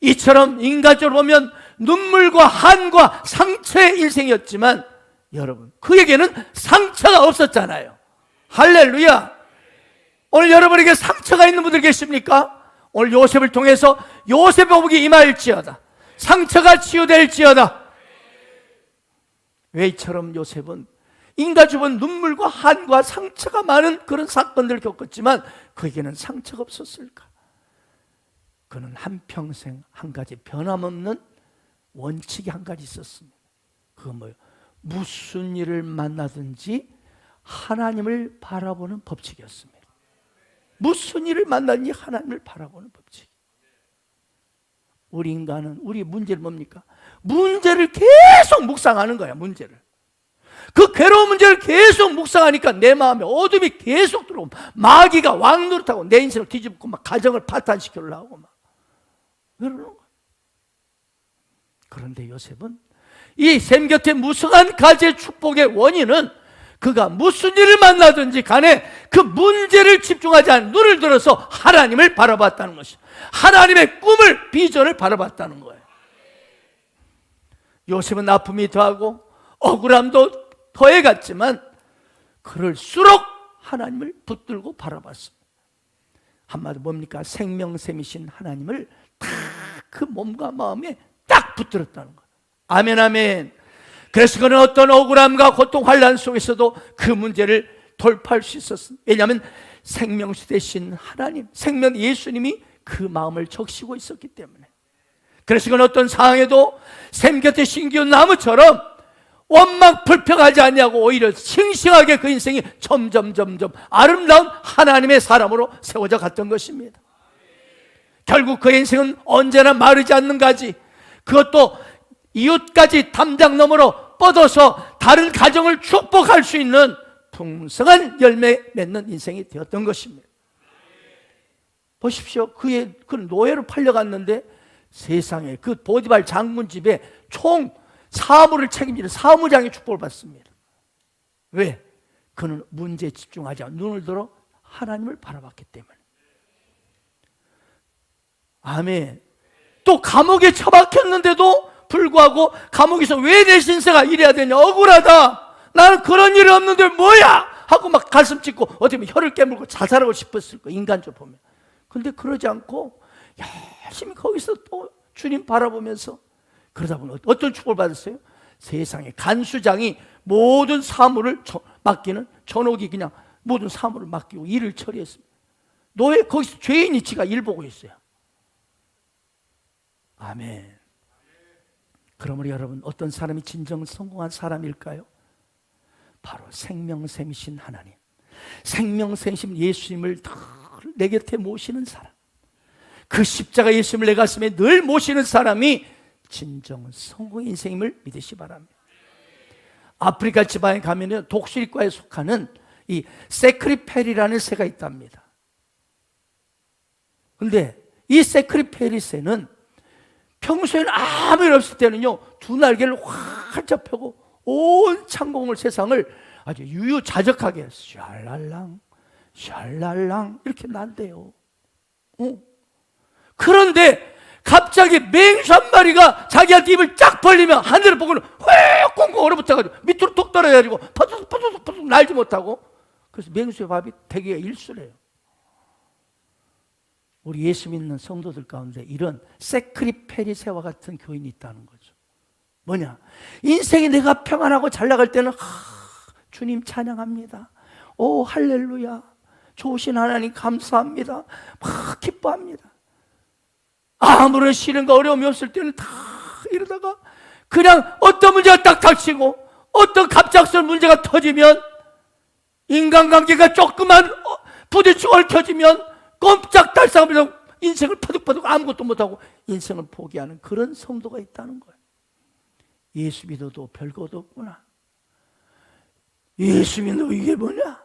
이처럼 인간적으로 보면 눈물과 한과 상처의 인생이었지만 여러분 그에게는 상처가 없었잖아요. 할렐루야. 오늘 여러분에게 상처가 있는 분들 계십니까? 오늘 요셉을 통해서 요셉의 복이 임할지어다. 상처가 치유될지어다. 왜 이처럼 요셉은 인간적으로 눈물과 한과 상처가 많은 그런 사건들을 겪었지만 그에게는 상처가 없었을까? 그는 한평생 한 가지 변함없는 원칙이 한 가지 있었습니다. 그건 뭐예요? 무슨 일을 만나든지 하나님을 바라보는 법칙이었습니다. 무슨 일을 만나든지 하나님을 바라보는 법칙. 우리 인간은 우리 문제를 뭡니까? 문제를 계속 묵상하는 거야. 문제를. 그 괴로운 문제를 계속 묵상하니까 내 마음에 어둠이 계속 들어오고 마귀가 왕노릇하고 내 인생을 뒤집고 막 가정을 파탄시키려고 하고 막 그러는 거야. 그런데 요셉은 이 샘 곁에 무성한 가지의 축복의 원인은 그가 무슨 일을 만나든지 간에 그 문제를 집중하지 않은 눈을 들어서 하나님을 바라봤다는 것이죠. 하나님의 꿈을 비전을 바라봤다는 거예요. 요셉은 아픔이 더하고 억울함도 더해갔지만 그럴수록 하나님을 붙들고 바라봤습니다. 한마디로 뭡니까? 생명샘이신 하나님을 딱 그 몸과 마음에 딱 붙들었다는 거예요. 아멘 아멘. 그래서 그는 어떤 억울함과 고통 환난 속에서도 그 문제를 돌파할 수 있었습니다. 왜냐하면 생명수 되신 하나님, 생명 예수님이 그 마음을 적시고 있었기 때문에. 그래서 그는 어떤 상황에도 샘 곁에 심기운 나무처럼 원망 불평하지 않냐고 오히려 싱싱하게 그 인생이 점점 아름다운 하나님의 사람으로 세워져 갔던 것입니다. 결국 그의 인생은 언제나 마르지 않는 가지, 그것도 이웃까지 담장 너머로 뻗어서 다른 가정을 축복할 수 있는 풍성한 열매 맺는 인생이 되었던 것입니다. 보십시오. 그는 노예로 팔려갔는데 세상에 그 보디발 장군 집에 총 사무를 책임지는 사무장의 축복을 받습니다. 왜? 그는 문제에 집중하지 않고 눈을 들어 하나님을 바라봤기 때문에. 아멘. 또 감옥에 처박혔는데도 불구하고 감옥에서 왜 내 신세가 이래야 되냐, 억울하다, 나는 그런 일이 없는데 뭐야 하고 막 가슴 찢고 어떻게 보면 혀를 깨물고 자살하고 싶었을 거예요, 인간적으로 보면. 근데 그러지 않고 열심히 거기서 또 주님 바라보면서. 그러다 보면 어떤 축복을 받았어요? 세상에 간수장이 모든 사물을 맡기는, 전옥이 그냥 모든 사물을 맡기고 일을 처리했습니다. 노예, 거기서 죄인이 지가 일 보고 있어요. 아멘. 그러므로 여러분, 어떤 사람이 진정 성공한 사람일까요? 바로 생명샘이신 하나님, 생명샘이신 예수님을 내 곁에 모시는 사람, 그 십자가 예수님을 내 가슴에 늘 모시는 사람이 진정 성공의 인생임을 믿으시 바랍니다. 아프리카 지방에 가면 독수리과에 속하는 이 세크리페리라는 새가 있답니다. 근데 이 세크리페리 새는 평소에는 아무 일 없을 때는요, 두 날개를 활짝 펴고 온 창공을, 세상을 아주 유유자적하게 샬랄랑 샬랄랑 이렇게 난대요. 그런데 갑자기 맹수 한 마리가 자기한테 입을 쫙 벌리면 하늘을 보고는 휙 꽁꽁 얼어붙어가지고 밑으로 뚝 떨어져가지고 퍼득 날지 못하고, 그래서 맹수의 밥이 대개가 일수래요. 우리 예수 믿는 성도들 가운데 이런 세크리페리새와 같은 교인이 있다는 거죠. 뭐냐? 인생이 내가 평안하고 잘 나갈 때는 주님 찬양합니다. 오 할렐루야, 좋으신 하나님 감사합니다, 막 기뻐합니다. 아무런 시련과 어려움이 없을 때는 다 이러다가 그냥 어떤 문제가 딱 닥치고 어떤 갑작스러운 문제가 터지면, 인간관계가 조그만 부딪히고 얽혀지면 꼼짝달싹하면서 인생을 퍼득퍼득 아무것도 못하고 인생을 포기하는 그런 성도가 있다는 거예요. 예수 믿어도 별것도 없구나. 예수 믿는 이게 뭐냐?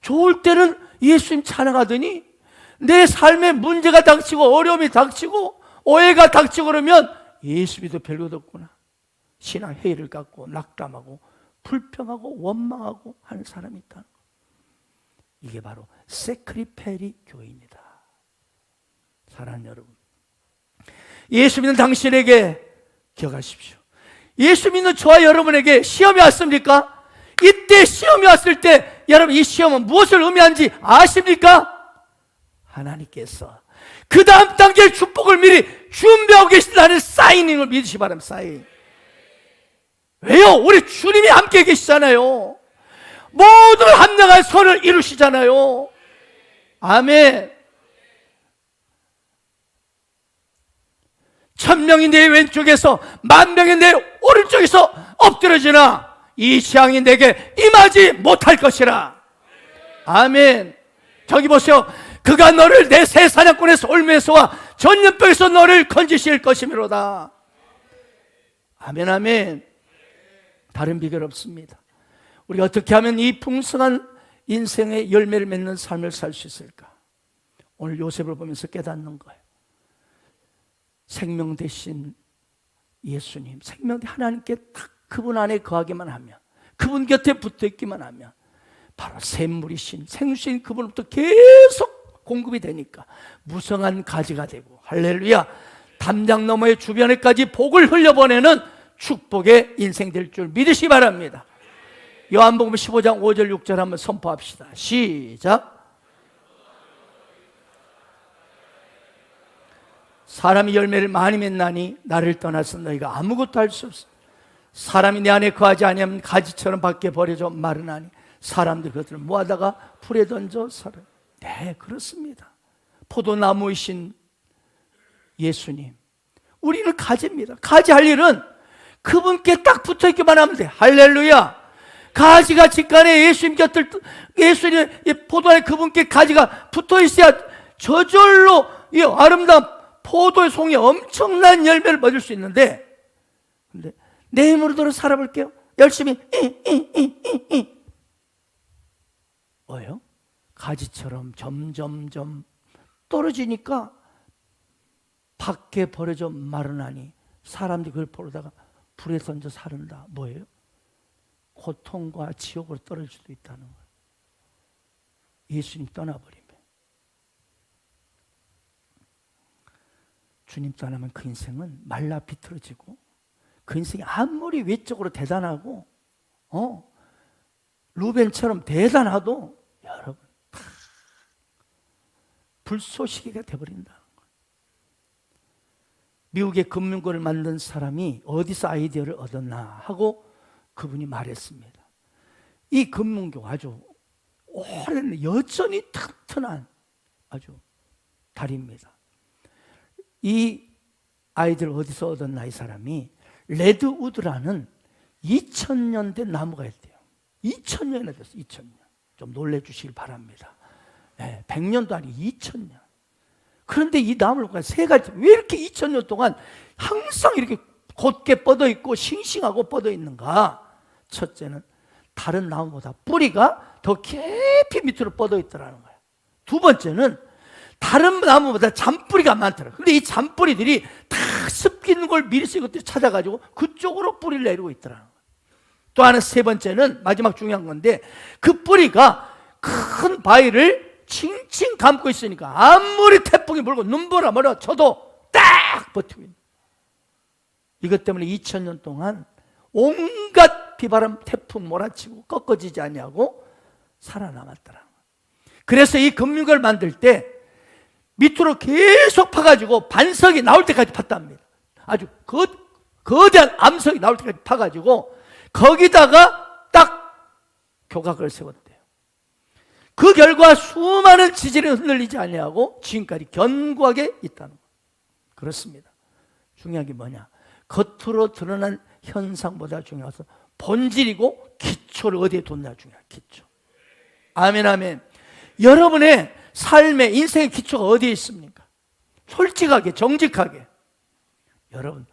좋을 때는 예수님 찬양하더니 내 삶에 문제가 닥치고 어려움이 닥치고 오해가 닥치고 그러면 예수 믿어도 별것도 없구나. 신앙 회의를 갖고 낙담하고 불평하고 원망하고 하는 사람이 있다는 거예요. 이게 바로 세크리페리 교회입니다. 사랑하는 여러분, 예수 믿는 당신에게 기억하십시오. 예수 믿는 저와 여러분에게 시험이 왔습니까? 이때 시험이 왔을 때 여러분, 이 시험은 무엇을 의미하는지 아십니까? 하나님께서 그 다음 단계의 축복을 미리 준비하고 계신다는 사인인 걸 믿으시 바랍니다. 사인. 왜요? 우리 주님이 함께 계시잖아요. 모든 합당한 선을 이루시잖아요. 아멘. 1000명이 내 왼쪽에서 10,000명이 내 오른쪽에서 엎드려지나 이 재앙이 내게 임하지 못할 것이라. 아멘. 저기 보세요. 그가 너를 내 새 사냥꾼에서 올무에서와 전염병에서 너를 건지실 것이미로다. 아멘, 아멘. 다른 비결 없습니다. 우리가 어떻게 하면 이 풍성한 인생의 열매를 맺는 삶을 살 수 있을까? 오늘 요셉을 보면서 깨닫는 거예요. 생명 대신 예수님, 생명 대 하나님께 딱 그분 안에 거하기만 하면, 그분 곁에 붙어 있기만 하면 바로 샘물이신 생수인 그분부터 계속 공급이 되니까 무성한 가지가 되고, 할렐루야, 담장 너머의 주변에까지 복을 흘려보내는 축복의 인생 될 줄 믿으시기 바랍니다. 요한복음 15장 5절 6절 한번 선포합시다. 시작. 사람이 열매를 많이 맺나니 나를 떠나서 너희가 아무것도 할 수 없어. 사람이 내 안에 거하지 아니하면 가지처럼 밖에 버려져 마르나니 사람들이 그것들을 모아다가 불에 던져 살아. 네, 그렇습니다. 포도나무이신 예수님, 우리는 가지입니다. 가지 할 일은 그분께 딱 붙어있기만 하면 돼. 할렐루야. 가지가 직간에 예수님 곁을, 예수님 포도나무 그분께 가지가 붙어있어야 저절로 이 아름다운 포도의 송이 엄청난 열매를 맺을 수 있는데, 근데 내 힘으로 살아볼게요. 열심히 뭐예요? 가지처럼 점점점 떨어지니까 밖에 버려져 마르나니 사람들이 그걸 보다가 불에 던져 사른다. 뭐예요? 고통과 지옥으로 떨어질 수도 있다는 거예요. 예수님 떠나버리면, 주님 떠나면 그 인생은 말라 비틀어지고, 그 인생이 아무리 외적으로 대단하고 루벤처럼 대단하도 여러분 다 불쏘시개가 되어버린다는 거예요. 미국의 금융권을 만든 사람이 어디서 아이디어를 얻었나 하고 그분이 말했습니다. 이 금융교 아주 오래는 여전히 튼튼한 아주 다리입니다. 이 아이디어를 어디서 얻었나 이 사람이 레드우드라는 2000년대 나무가 있대요. 2000년이나 됐어요. 2000년. 좀 놀래주시길 바랍니다. 네, 100년도 아니고 2000년. 그런데 이 나무를 세 가지 왜 이렇게 2000년 동안 항상 이렇게 곧게 뻗어 있고 싱싱하고 뻗어 있는가? 첫째는 다른 나무보다 뿌리가 더 깊이 밑으로 뻗어 있더라는 거예요. 두 번째는 다른 나무보다 잔뿌리가 많더라고요. 근데 이 잔뿌리들이 다 습기 있는 걸 미리 이것들이 찾아가지고 그쪽으로 뿌리를 내리고 있더라는 거예요. 또 하나 세 번째는 마지막 중요한 건데 그 뿌리가 큰 바위를 칭칭 감고 있으니까 아무리 태풍이 불고 눈보라 뭐라 쳐도 딱 버티고 있는 거예요. 이것 때문에 2000년 동안 온갖 비바람 태풍 몰아치고 꺾어지지 않냐고 살아남았더라는 거예요. 그래서 이 금융을 만들 때 밑으로 계속 파가지고 반석이 나올 때까지 팠답니다. 아주 거대한 암석이 나올 때까지 파가지고 거기다가 딱 교각을 세웠대요. 그 결과 수많은 지질이 흔들리지 않냐고 지금까지 견고하게 있다는 거예요. 그렇습니다. 중요한 게 뭐냐? 겉으로 드러난 현상보다 중요해서 본질이고 기초를 어디에 뒀냐 중요해요. 기초. 아멘 아멘. 여러분의 삶의 인생의 기초가 어디에 있습니까? 솔직하게 정직하게. 여러분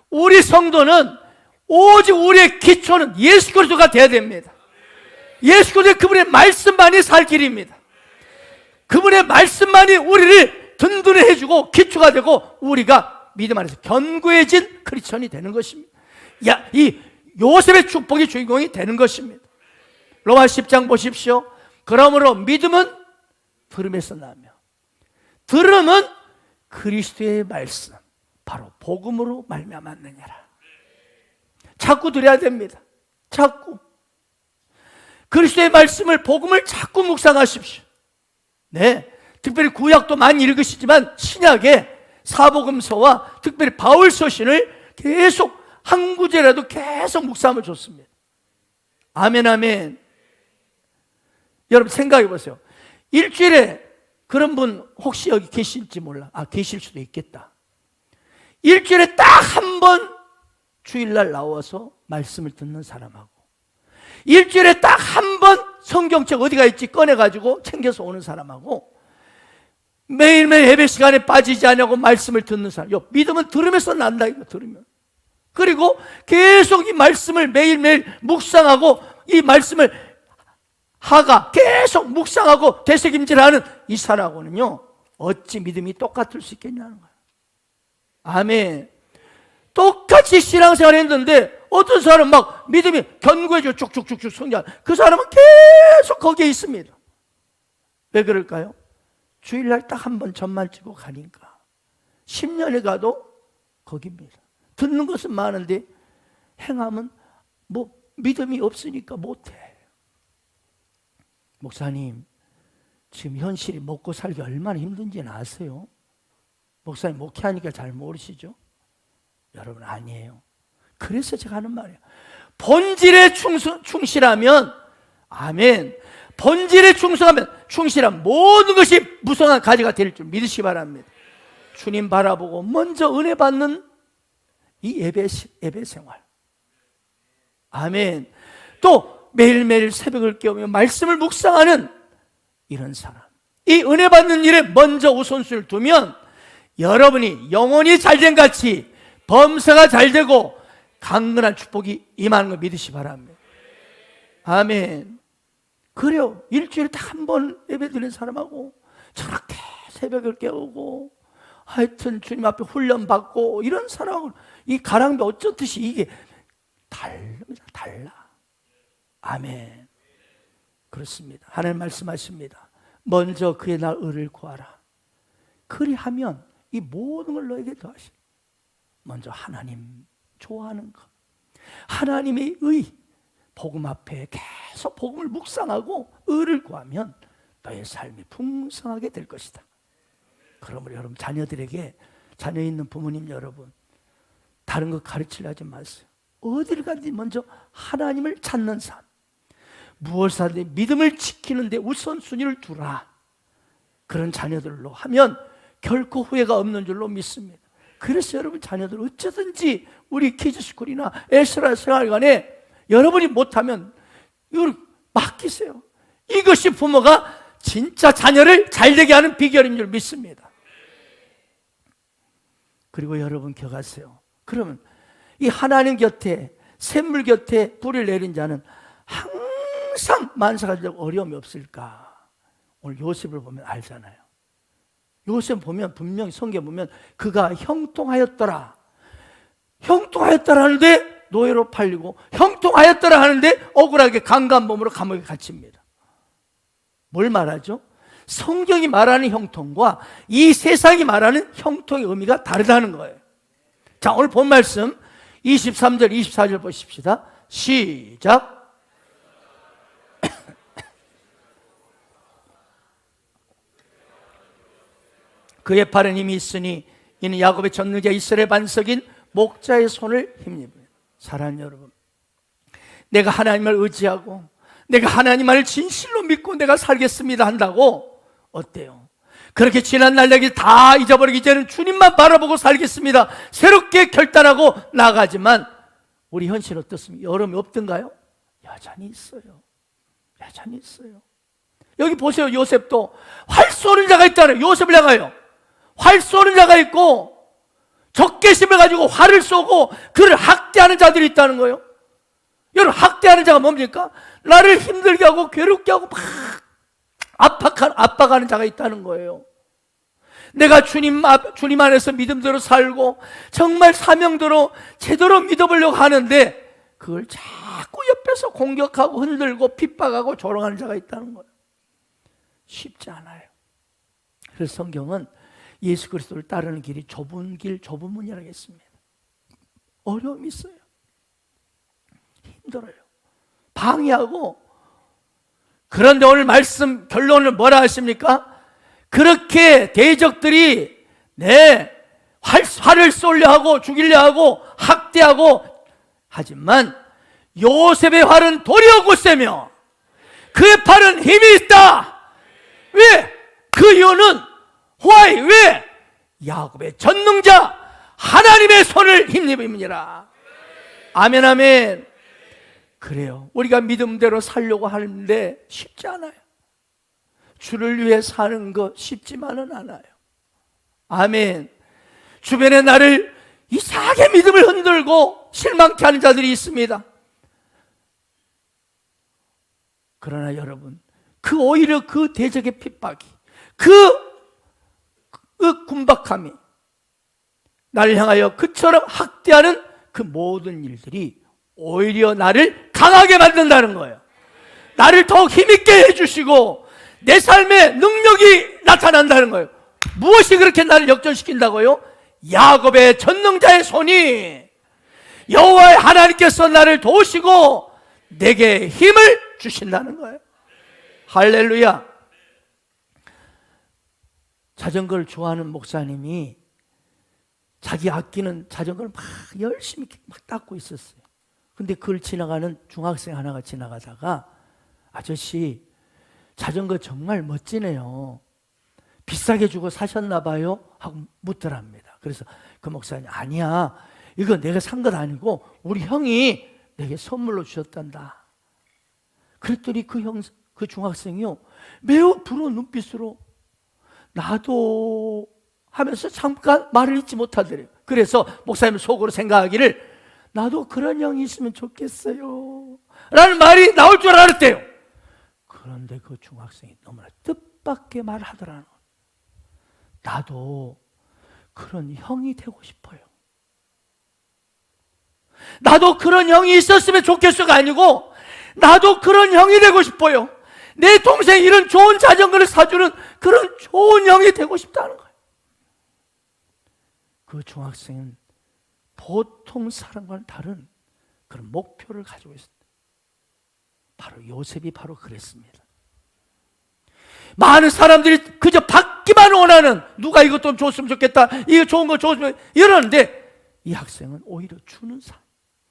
우리 성도는 오직 우리의 기초는 예수 그리스도가 되어야 됩니다. 예수 그리스도 그분의 말씀만이 살 길입니다. 그분의 말씀만이 우리를 든든히 해주고 기초가 되고 우리가 믿음 안에서 견고해진 크리스천이 되는 것입니다. 이 요셉의 축복의 주인공이 되는 것입니다. 로마 10장 보십시오. 그러므로 믿음은 들음에서 나며 들음은 그리스도의 말씀 바로 복음으로 말미암았느니라. 자꾸 드려야 됩니다. 자꾸 그리스도의 말씀을 복음을 자꾸 묵상하십시오. 네, 특별히 구약도 많이 읽으시지만 신약의 사복음서와 특별히 바울 서신을 계속 한 구절이라도 계속 묵상하면 좋습니다. 아멘 아멘. 여러분 생각해 보세요. 일주일에 그런 분 혹시 여기 계실지 몰라. 계실 수도 있겠다. 일주일에 딱 한 번 주일날 나와서 말씀을 듣는 사람하고 일주일에 딱 한 번 성경책 어디가 있지 꺼내가지고 챙겨서 오는 사람하고 매일매일 예배 시간에 빠지지 않냐고 말씀을 듣는 사람. 믿음은 들으면서 난다 이거 들으면. 그리고 계속 이 말씀을 매일매일 묵상하고 이 말씀을 계속 묵상하고 되새김질하는 이 사람하고는요 어찌 믿음이 똑같을 수 있겠냐는 거예요. 아멘. 똑같이 신앙생활 했는데 어떤 사람은 막 믿음이 견고해져 쭉쭉쭉쭉 성장. 그 사람은 계속 거기에 있습니다. 왜 그럴까요? 주일날 딱 한 번 전만 치고 가니까 10년이 가도 거기입니다. 듣는 것은 많은데 행함은 믿음이 없으니까 못해. 목사님 지금 현실이 먹고 살기 얼마나 힘든지는 아세요? 목사님 목회하니까 잘 모르시죠? 여러분 아니에요. 그래서 제가 하는 말이에요. 본질에 충실하면 아멘. 본질에 충실하면 모든 것이 무성한 가지가 될 줄 믿으시기 바랍니다. 주님 바라보고 먼저 은혜 받는 이 예배 생활. 아멘. 또 매일매일 새벽을 깨우며 말씀을 묵상하는 이런 사람. 이 은혜 받는 일에 먼저 우선순위를 두면 여러분이 영혼이 잘된 같이 범사가 잘되고 강건한 축복이 임하는 걸 믿으시기 바랍니다. 아멘. 그래요. 일주일에 딱 한 번 예배 드리는 사람하고 저렇게 새벽을 깨우고 하여튼 주님 앞에 훈련받고 이런 사람하고 이 가랑비 어쩌듯이 이게 달라. 아멘. 그렇습니다. 하나님 말씀하십니다. 먼저 그의 날 의를 구하라. 그리하면 이 모든 걸 너에게 더하시. 먼저 하나님 좋아하는 것, 하나님의 의, 복음 앞에 계속 복음을 묵상하고 의를 구하면 너의 삶이 풍성하게 될 것이다. 그러므로 여러분 자녀들에게 자녀 있는 부모님 여러분, 다른 거 가르치려 하지 마세요. 어디를 가든지 먼저 하나님을 찾는 삶, 무엇을 하든 믿음을 지키는데 우선순위를 두라. 그런 자녀들로 하면 결코 후회가 없는 줄로 믿습니다. 그래서 여러분 자녀들 어쩌든지 우리 키즈스쿨이나 에스라 생활관에 여러분이 못하면 이걸 맡기세요. 이것이 부모가 진짜 자녀를 잘되게 하는 비결인 줄 믿습니다. 그리고 여러분 기억하세요. 그러면 이 하나님 곁에, 샘물 곁에 불을 내린 자는 항상 만사가 되고 어려움이 없을까? 오늘 요셉을 보면 알잖아요. 요셉 보면 분명히 성경에 보면 그가 형통하였더라. 형통하였더라 하는데 노예로 팔리고, 형통하였더라 하는데 억울하게 강간범으로 감옥에 갇힙니다. 뭘 말하죠? 성경이 말하는 형통과 이 세상이 말하는 형통의 의미가 다르다는 거예요. 자, 오늘 본 말씀 23절, 24절 보십시다. 시작. 그의 팔은 힘이 있으니 이는 야곱의 전능자 이스라엘 반석인 목자의 손을 힘입니다. 사랑하는 여러분, 내가 하나님을 의지하고 내가 하나님을 진실로 믿고 내가 살겠습니다 한다고 어때요? 그렇게 지난 날들이 다 잊어버리기 이제는 주님만 바라보고 살겠습니다 새롭게 결단하고 나가지만 우리 현실 어떻습니까? 여름이 없던가요? 여전히 있어요. 여전히 있어요. 여기 보세요. 요셉도 활 쏘는 자가 있잖아요. 요셉을 향하여 활 쏘는 자가 있고 적개심을 가지고 활을 쏘고 그를 학대하는 자들이 있다는 거예요. 여러분, 학대하는 자가 뭡니까? 나를 힘들게 하고 괴롭게 하고 막 압박하는 자가 있다는 거예요. 내가 주님 안에서 믿음대로 살고 정말 사명대로 제대로 믿어보려고 하는데 그걸 자꾸 옆에서 공격하고 흔들고 핍박하고 조롱하는 자가 있다는 거예요. 쉽지 않아요. 그래서 성경은 예수 그리스도를 따르는 길이 좁은 길, 좁은 문이라고 했습니다. 어려움이 있어요. 힘들어요. 방해하고. 그런데 오늘 말씀 결론을 뭐라 하십니까? 그렇게 대적들이 활을 쏘려 하고 죽이려 하고 학대하고 하지만 요셉의 활은 도리어 곧세며 그의 팔은 힘이 있다. 왜? 그 이유는 Why? 왜? 야곱의 전능자 하나님의 손을 힘입니다. 아멘, 아멘. 그래요. 우리가 믿음대로 살려고 하는데 쉽지 않아요. 주를 위해 사는 것 쉽지만은 않아요. 아멘. 주변에 나를 이상하게 믿음을 흔들고 실망케 하는 자들이 있습니다. 그러나 여러분, 오히려 그 대적의 핍박이, 그 군박함이 나를 향하여 그처럼 학대하는 그 모든 일들이 오히려 나를 강하게 만든다는 거예요. 나를 더욱 힘있게 해주시고 내 삶에 능력이 나타난다는 거예요. 무엇이 그렇게 나를 역전시킨다고요? 야곱의 전능자의 손이, 여호와의 하나님께서 나를 도우시고 내게 힘을 주신다는 거예요. 할렐루야. 자전거를 좋아하는 목사님이 자기 아끼는 자전거를 막 열심히 막 닦고 있었어요. 근데 그걸 지나가는 중학생 하나가 지나가다가 아저씨 자전거 정말 멋지네요. 비싸게 주고 사셨나 봐요? 하고 묻더랍니다. 그래서 그 목사님, 아니야, 이거 내가 산 것 아니고 우리 형이 내게 선물로 주셨단다. 그랬더니 그 중학생이요, 매우 부러운 눈빛으로 나도 하면서 잠깐 말을 잊지 못하더래요. 그래서 목사님 속으로 생각하기를 나도 그런 형이 있으면 좋겠어요 라는 말이 나올 줄 알았대요. 그런데 그 중학생이 너무나 뜻밖의 말을 하더라는 거예요. 나도 그런 형이 되고 싶어요. 나도 그런 형이 있었으면 좋겠어가 아니고 나도 그런 형이 되고 싶어요. 내 동생이 이런 좋은 자전거를 사주는 그런 좋은 형이 되고 싶다는 거예요. 그 중학생은 보통 사람과는 다른 그런 목표를 가지고 있습니다. 바로 요셉이 바로 그랬습니다. 많은 사람들이 그저 받기만 원하는, 누가 이것 좀 줬으면 좋겠다, 이거 좋은 거 줬으면, 이러는데 이 학생은 오히려 주는 삶,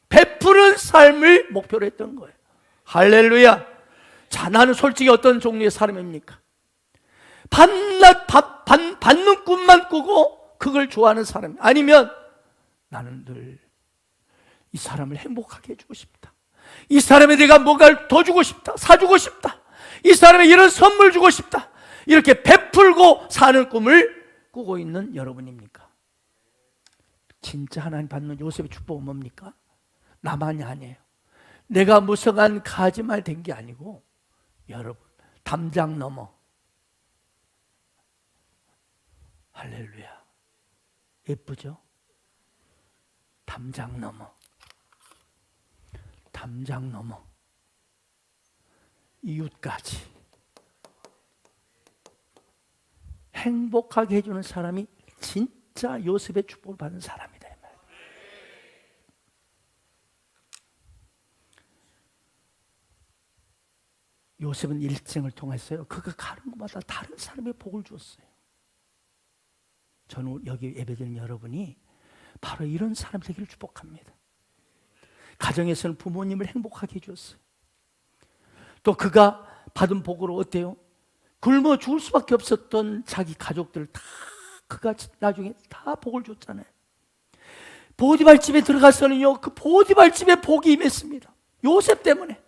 베푸는 삶을 목표로 했던 거예요. 할렐루야. 자, 나는 솔직히 어떤 종류의 사람입니까? 받는 꿈만 꾸고 그걸 좋아하는 사람, 아니면 나는 늘 이 사람을 행복하게 해주고 싶다, 이 사람에 내가 뭔가를 더 주고 싶다, 사주고 싶다, 이 사람에 이런 선물 주고 싶다, 이렇게 베풀고 사는 꿈을 꾸고 있는 여러분입니까? 진짜 하나님 받는 요셉의 축복은 뭡니까? 나만이 아니에요. 내가 무성한 가지말 된 게 아니고, 여러분, 담장 넘어. 할렐루야. 예쁘죠? 담장 넘어. 담장 넘어. 이웃까지 행복하게 해주는 사람이 진짜 요셉의 축복을 받는 사람이다. 요셉은 일생을 통해서요, 그가 가는 곳마다 다른 사람의 복을 주었어요. 저는 여기 예배드린 여러분이 바로 이런 사람 되기를 축복합니다. 가정에서는 부모님을 행복하게 해주었어요. 또 그가 받은 복으로 어때요? 굶어 죽을 수밖에 없었던 자기 가족들 다 그가 나중에 다 복을 줬잖아요. 보디발 집에 들어가서는요, 그 보디발 집에 복이 임했습니다. 요셉 때문에.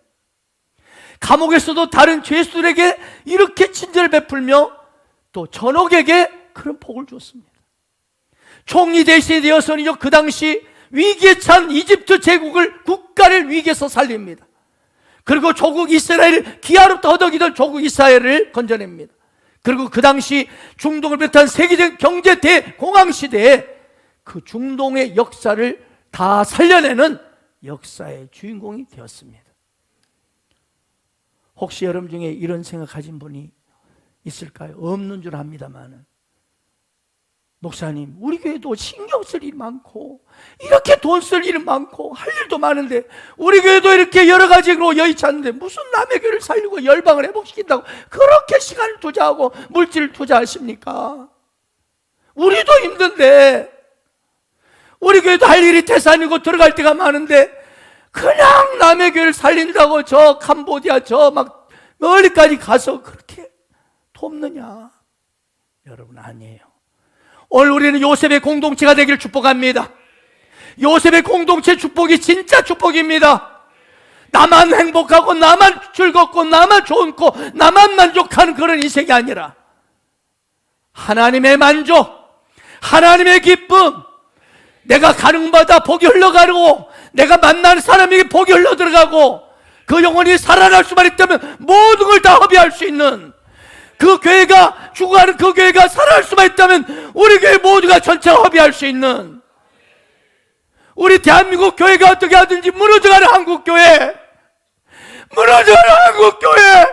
감옥에서도 다른 죄수들에게 이렇게 친절을 베풀며 또 전옥에게 그런 복을 주었습니다. 총리 대신이 되어서는요, 그 당시 위기에 찬 이집트 제국을, 국가를 위기에서 살립니다. 그리고 조국 이스라엘을, 기아롭다 허덕이던 조국 이스라엘을 건져냅니다. 그리고 그 당시 중동을 비롯한 세계적 경제 대공황 시대에 그 중동의 역사를 다 살려내는 역사의 주인공이 되었습니다. 혹시 여러분 중에 이런 생각 가진 분이 있을까요? 없는 줄 압니다만은, 목사님, 우리 교회도 신경 쓸 일이 많고 이렇게 돈 쓸 일이 많고 할 일도 많은데, 우리 교회도 이렇게 여러 가지로 여의치 않는데 무슨 남의 교회를 살리고 열방을 회복시킨다고 그렇게 시간을 투자하고 물질을 투자하십니까? 우리도 힘든데, 우리 교회도 할 일이 태산이고 들어갈 데가 많은데 그냥 남의 교회를 살린다고 저 캄보디아 저 막 멀리까지 가서 그렇게 돕느냐? 여러분, 아니에요. 오늘 우리는 요셉의 공동체가 되기를 축복합니다. 요셉의 공동체 축복이 진짜 축복입니다. 나만 행복하고 나만 즐겁고 나만 좋고 나만 만족하는 그런 인생이 아니라 하나님의 만족, 하나님의 기쁨, 내가 가는 곳마다 복이 흘러가고 내가 만나는 사람에게 복이 흘러들어가고 그 영혼이 살아날 수만 있다면 모든 걸 다 허비할 수 있는, 그 교회가 죽어가는 그 교회가 살아날 수만 있다면 우리 교회 모두가 전체가 허비할 수 있는, 우리 대한민국 교회가 어떻게 하든지 무너져가는 한국교회, 무너져가는 한국교회,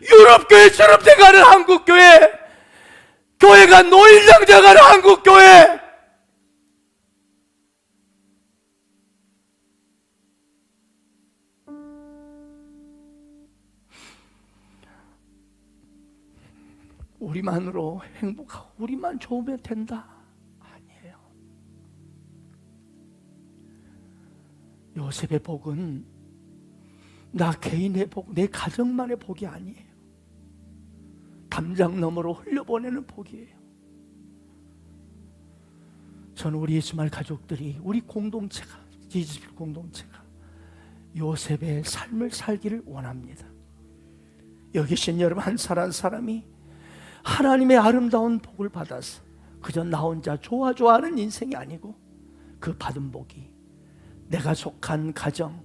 유럽교회처럼 돼가는 한국교회, 교회가 노일장 돼가는 한국교회, 우리만으로 행복하고 우리만 좋으면 된다? 아니에요. 요셉의 복은 나 개인의 복, 내 가정만의 복이 아니에요. 담장 너머로 흘려보내는 복이에요. 저는 우리 예수말 가족들이, 우리 공동체가, 지지필 공동체가 요셉의 삶을 살기를 원합니다. 여기 계신 여러분 한 사람 한 사람이 하나님의 아름다운 복을 받아서 그저 나 혼자 좋아하는 인생이 아니고, 그 받은 복이 내가 속한 가정,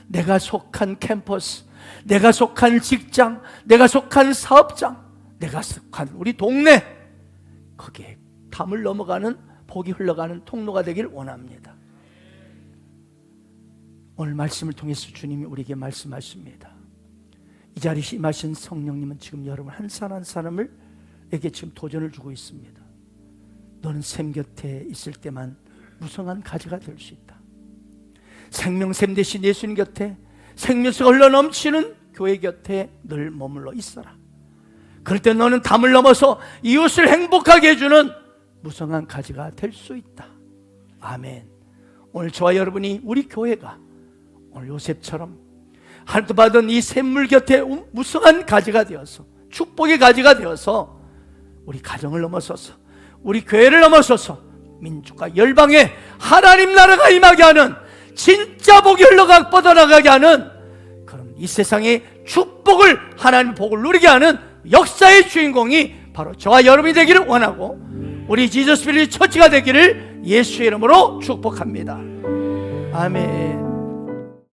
내가 속한 캠퍼스, 내가 속한 직장, 내가 속한 사업장, 내가 속한 우리 동네, 거기에 담을 넘어가는 복이 흘러가는 통로가 되길 원합니다. 오늘 말씀을 통해서 주님이 우리에게 말씀하십니다. 이 자리에 임하신 성령님은 지금 여러분 한 사람 한 사람을 에게 지금 도전을 주고 있습니다. 너는 샘 곁에 있을 때만 무성한 가지가 될 수 있다. 생명샘 대신 예수님 곁에 생명수가 흘러넘치는 교회 곁에 늘 머물러 있어라. 그럴 때 너는 담을 넘어서 이웃을 행복하게 해주는 무성한 가지가 될 수 있다. 아멘. 오늘 저와 여러분이 우리 교회가 오늘 요셉처럼 하나님께 받은 이 샘물 곁에 무성한 가지가 되어서 축복의 가지가 되어서 우리 가정을 넘어서서 우리 교회를 넘어서서 민족과 열방에 하나님 나라가 임하게 하는 진짜 복이 흘러가 뻗어나가게 하는 그런 이 세상의 축복을 하나님 복을 누리게 하는 역사의 주인공이 바로 저와 여러분이 되기를 원하고 우리 지저스 빌리 처치가 되기를 예수의 이름으로 축복합니다. 아멘.